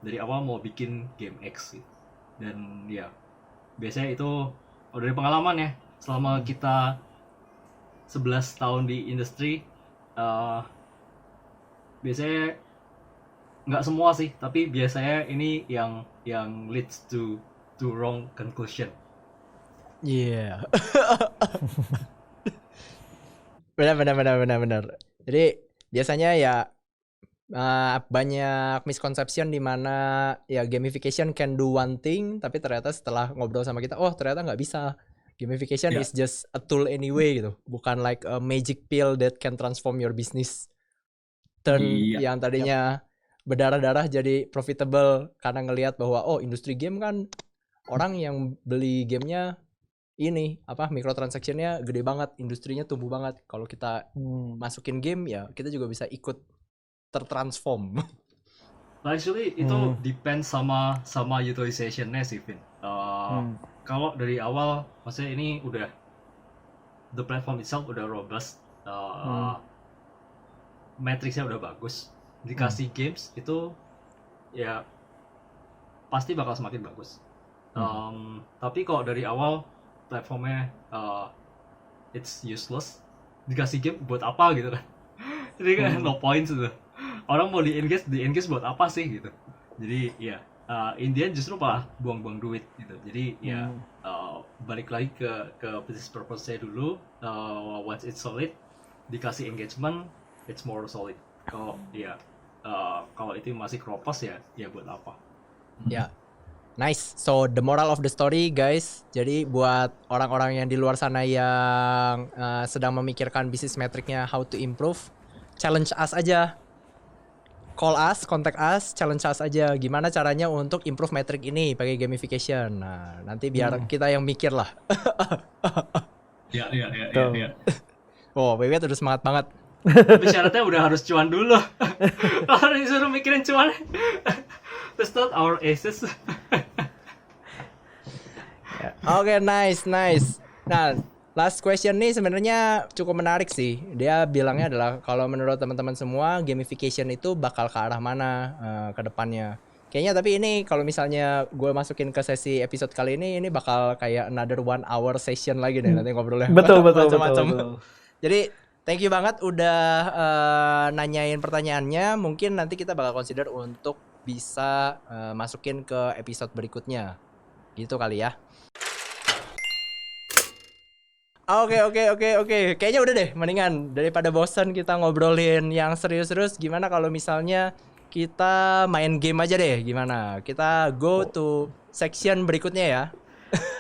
dari awal mau bikin game X gitu. Dan ya biasanya itu dari pengalaman ya, selama kita 11 tahun di industri, biasanya nggak semua sih, tapi biasanya ini yang leads to wrong conclusion. Iya. Benar. Jadi biasanya ya banyak misconception di mana ya gamification can do one thing, tapi ternyata setelah ngobrol sama kita, oh ternyata nggak bisa. Gamification is just a tool anyway gitu, bukan like a magic pill that can transform your business. Turn yang tadinya berdarah-darah jadi profitable karena ngelihat bahwa oh industri game kan orang yang beli gamenya ini microtransaction-nya gede banget, industrinya tumbuh banget. Kalau kita masukin game ya kita juga bisa ikut tertransform. Actually itu depends sama utilization-nya sih, Vin. Kalau dari awal, maksudnya ini udah the platform itself udah robust, matrixnya udah bagus, dikasih games itu ya pasti bakal semakin bagus. Tapi kalau dari awal platformnya it's useless, dikasih game buat apa gitu kan? Jadi kan no points gitu. Orang mau di engage buat apa sih gitu. Jadi ya in the end justru malah buang-buang duit gitu. Jadi ya balik lagi ke business purpose saya dulu. Once it's solid, dikasih engagement, it's more solid. Kalau kalau itu masih kropos ya buat apa? Ya. Nice. So the moral of the story guys, jadi buat orang-orang yang di luar sana yang sedang memikirkan bisnis metriknya how to improve, challenge us aja. Call us, contact us, challenge us aja. Gimana caranya untuk improve metrik ini pakai gamification. Nah, nanti biar kita yang mikir lah. Ya. Oh, Bebet udah semangat banget. Tapi syaratnya udah harus cuan dulu. Kalau disuruh mikirin cuan, that's not our aces. Oke, nice. Nah, last question nih sebenarnya cukup menarik sih. Dia bilangnya adalah kalau menurut teman-teman semua gamification itu bakal ke arah mana ke depannya. Kayaknya tapi ini kalau misalnya gue masukin ke sesi episode kali ini bakal kayak another 1 hour session lagi deh nanti ngobrolnya. Betul. Jadi thank you banget udah nanyain pertanyaannya. Mungkin nanti kita bakal consider untuk bisa masukin ke episode berikutnya. Gitu kali ya. Oke. Kayaknya udah deh, mendingan daripada bosan kita ngobrolin yang serius-serius, gimana kalau misalnya kita main game aja deh, gimana? Kita go to section berikutnya ya.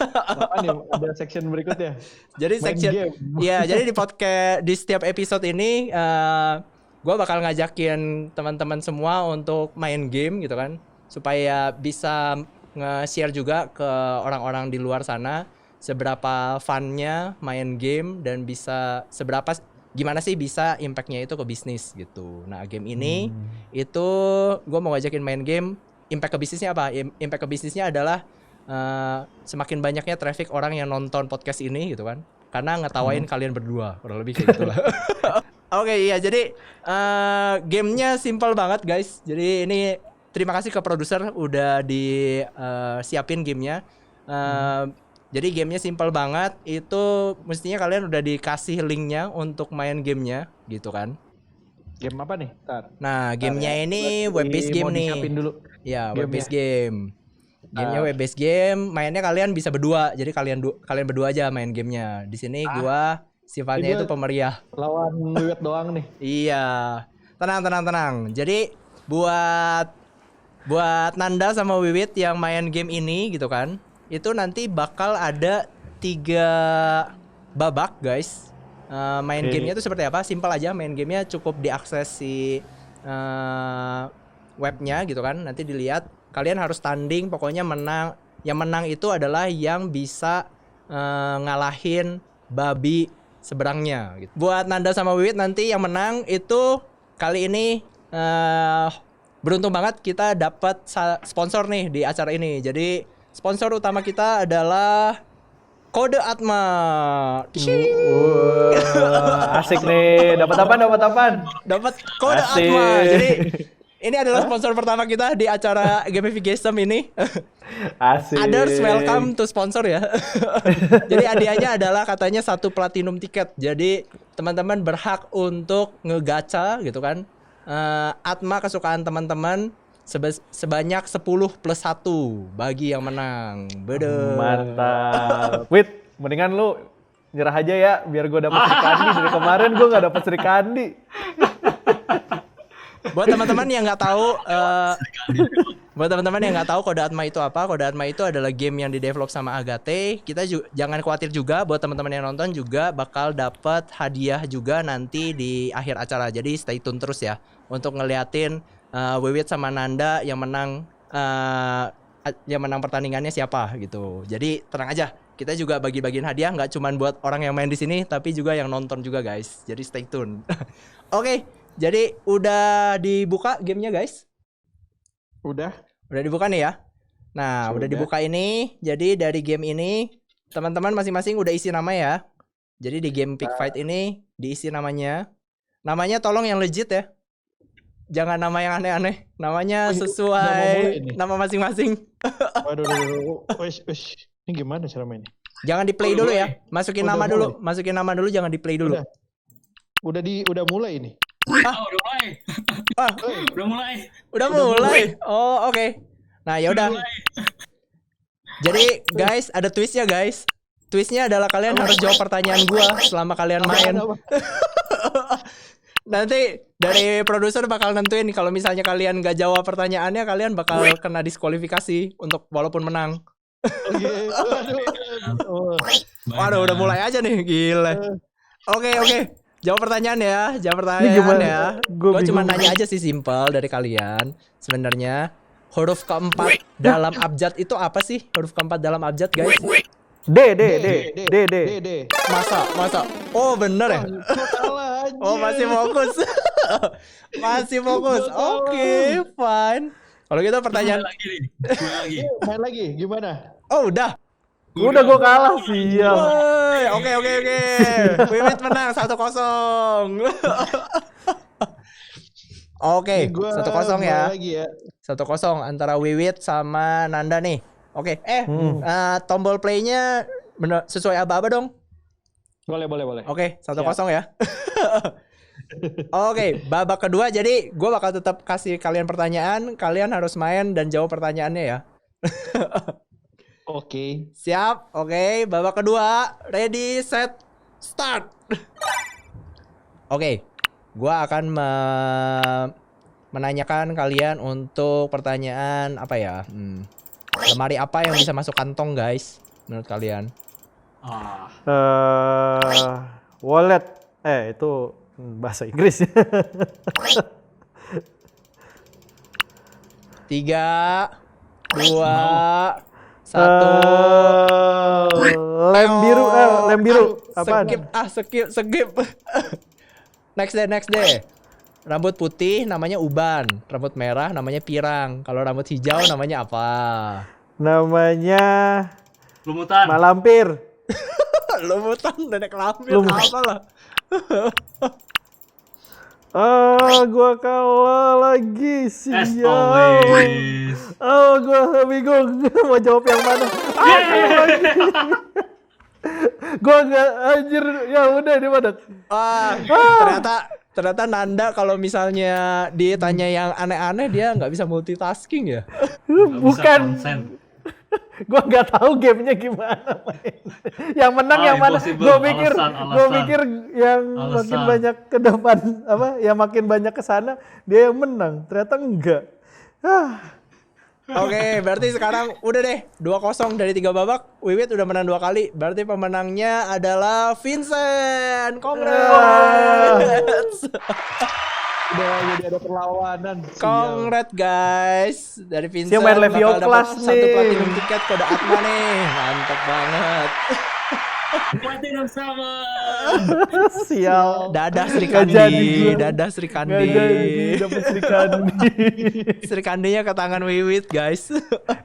Apa nih? Ada section berikutnya. Jadi section, ya jadi di podcast di setiap episode ini, gue bakal ngajakin teman-teman semua untuk main game gitu kan, supaya bisa nge-share juga ke orang-orang di luar sana seberapa funnya main game dan bisa gimana sih bisa impactnya itu ke bisnis gitu. Nah game ini itu gue mau ngajakin main game. Impact ke bisnisnya apa? Impact ke bisnisnya adalah semakin banyaknya traffic orang yang nonton podcast ini gitu kan, karena ngetawain kalian berdua, kurang lebih kayak gitulah. Oke, iya jadi gamenya simple banget guys. Jadi ini terima kasih ke produser udah disiapin gamenya. Jadi gamenya simple banget, itu mestinya kalian udah dikasih linknya untuk main gamenya gitu kan. Game apa nih? Nah gamenya ini web based game nih. Dulu. Ya web based game. Gamenya web based game, mainnya kalian bisa berdua. Jadi kalian berdua aja main gamenya. Di sini gua sifatnya itu pemeriah. Lawan Wiwet doang nih. Iya. Tenang. Jadi buat Nanda sama Wiwit yang main game ini gitu kan, itu nanti bakal ada 3 babak guys. Main gamenya itu seperti apa? Simpel aja, main gamenya cukup diakses si webnya gitu kan. Nanti dilihat, kalian harus tanding, pokoknya menang. Yang menang itu adalah yang bisa ngalahin babi seberangnya gitu. Buat Nanda sama Wiwit nanti yang menang itu kali ini beruntung banget kita dapat sponsor nih di acara ini. Jadi sponsor utama kita adalah Kode Atma. Asik nih. Dapat apaan? Dapat Kode Asik. Atma. Jadi ini adalah sponsor pertama kita di acara gamification ini. Asik. Others welcome to sponsor ya. Jadi hadiahnya adalah katanya 1 platinum tiket. Jadi teman-teman berhak untuk ngegacha gitu kan. Atma kesukaan teman-teman sebanyak 10 plus 1 bagi yang menang. Bede. Mantap. Wit, mendingan lu nyerah aja ya biar gue dapet Sri Kandi. Dari kemarin gue gak dapet Sri Kandi. Buat teman-teman yang nggak tahu, Kode Atma itu apa? Kode Atma itu adalah game yang didevelop sama Agate. Kita jangan khawatir juga, buat teman-teman yang nonton juga bakal dapat hadiah juga nanti di akhir acara. Jadi stay tune terus ya untuk ngeliatin Wiwit sama Nanda yang menang pertandingannya siapa gitu. Jadi tenang aja, kita juga bagi-bagiin hadiah nggak cuman buat orang yang main di sini, tapi juga yang nonton juga guys. Jadi stay tune. Oke. Jadi udah dibuka gamenya guys? Udah dibuka nih ya. Nah udah dibuka ini. Jadi dari game ini teman-teman masing-masing udah isi nama ya. Jadi di game Pick Fight ini diisi namanya. Namanya tolong yang legit ya. Jangan nama yang aneh-aneh. Namanya sesuai nama masing-masing. Waduh. Ini gimana cara mainnya? Jangan di play dulu ya. Masukin nama dulu. Jangan di play dulu. Udah mulai ini. Udah mulai. Oh, oke. Nah, ya udah. Jadi, guys, ada twistnya, guys. Twistnya adalah kalian harus jawab pertanyaan gua selama kalian main. Nanti dari produser bakal nentuin kalau misalnya kalian gak jawab pertanyaannya, kalian bakal kena diskualifikasi untuk walaupun menang. Waduh, udah mulai aja nih, gila. Oke. Jawab pertanyaan ya. Gue cuma nanya aja sih, simple dari kalian. Sebenarnya huruf keempat dalam abjad itu apa sih? Huruf keempat dalam abjad, guys? D. Masa? Oh, bener ya? Oh, masih fokus. Oke, fine. Kalau gitu pertanyaan Main lagi gimana? Oh, udah gue kalah sial. Oke. Wiwit menang 1-0. Oke, 1-0 ya. 1-0 antara Wiwit sama Nanda nih. Oke, tombol play-nya sesuai aba-aba dong. Boleh. Oke, 1-0 ya. Oke, babak kedua. Jadi gue bakal tetap kasih kalian pertanyaan. Kalian harus main dan jawab pertanyaannya ya. Oke. Siap. Oke, babak kedua. Ready, set, start. Oke, gua akan menanyakan kalian untuk pertanyaan apa ya? Lemari apa yang bisa masuk kantong, guys? Menurut kalian? Wallet. Itu bahasa Inggris. 3, 2, 1. Lem biru. Apaan? Skip. Next day. Rambut putih namanya uban, rambut merah namanya pirang. Kalau rambut hijau namanya apa? Namanya Lumutan. malampir. Lumutan, nenek lampir, apalah. Gua kalah lagi As sial. always. Gua bingung mau jawab yang mana. Gua nggak anjir. Ya udah di mana? Ternyata Nanda kalau misalnya ditanya yang aneh-aneh dia nggak bisa multitasking ya. Bukan. Gua nggak tahu gamenya gimana main. Yang menang yang mana? Gua mikir yang makin banyak ke depan yang makin banyak ke sana dia yang menang. Ternyata enggak. Oke, berarti sekarang udah deh 2-0 dari 3 babak. Wiwit udah menang 2 kali. Berarti pemenangnya adalah Vincent. Congrats. Udah jadi ada perlawanan. Sial. Congrats guys dari Vincent. Siap main Levio bakal dapat Class satu nih. platinum tiket kode Atma nih. Mantap banget. Platinum sama. Sial. Dadah Sri Nggak jadi Kandi. gua. Dadah Sri Nggak Kandi. jadi dapet Sri Kandi. Sri Kandinya ke tangan Wiwit guys.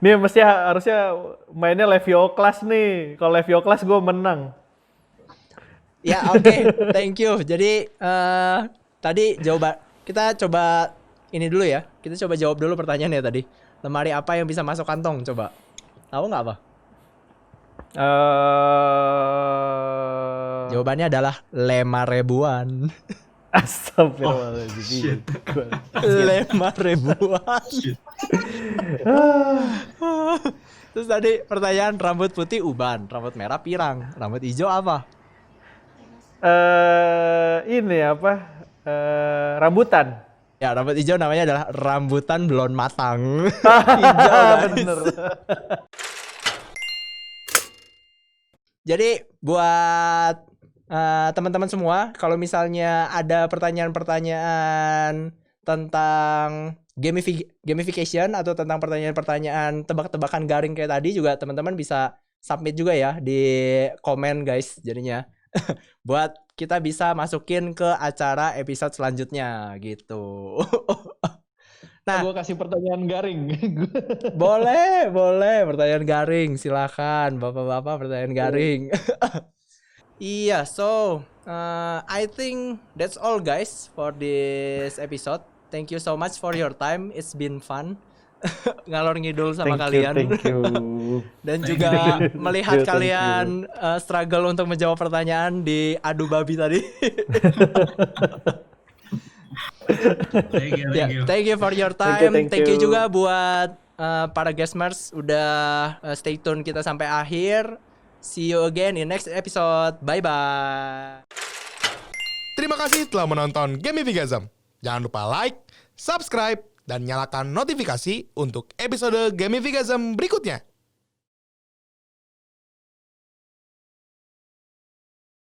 Nih mesti harusnya mainnya Levio Class nih. Kalau Levio Class gue menang. Ya oke, thank you. Jadi tadi jawaban kita coba ini dulu ya. Kita coba jawab dulu pertanyaannya tadi. Lemari apa yang bisa masuk kantong? Coba. Tahu nggak apa? Jawabannya adalah 5.000-an. Astagfirullahaladzim. 5.000-an. Terus tadi pertanyaan rambut putih uban, rambut merah pirang, rambut hijau apa? Ini apa? Rambutan. Ya, rambut hijau namanya adalah rambutan blond matang. Hijau guys. Bener. Jadi buat teman-teman semua, kalau misalnya ada pertanyaan-pertanyaan tentang gamification atau tentang pertanyaan-pertanyaan tebak-tebakan garing kayak tadi juga teman-teman bisa submit juga ya di komen guys jadinya. Buat kita bisa masukin ke acara episode selanjutnya gitu. Nah, Gue kasih pertanyaan garing. boleh pertanyaan garing, silakan bapak-bapak pertanyaan garing. Iya, so I think that's all guys for this episode. Thank you so much for your time. It's been fun ngalor ngidul sama kalian. Thank you. Dan juga melihat Thank you. kalian struggle untuk menjawab pertanyaan di adu babi tadi. Thank you, Ya, thank you. thank you for your time. Thank you, Thank you thank you. juga buat para guestmers udah stay tune kita sampai akhir. See you again in next episode. Bye bye. Terima kasih telah menonton Gamifigasm. Jangan lupa like, subscribe, dan nyalakan notifikasi untuk episode Gamifigasm berikutnya.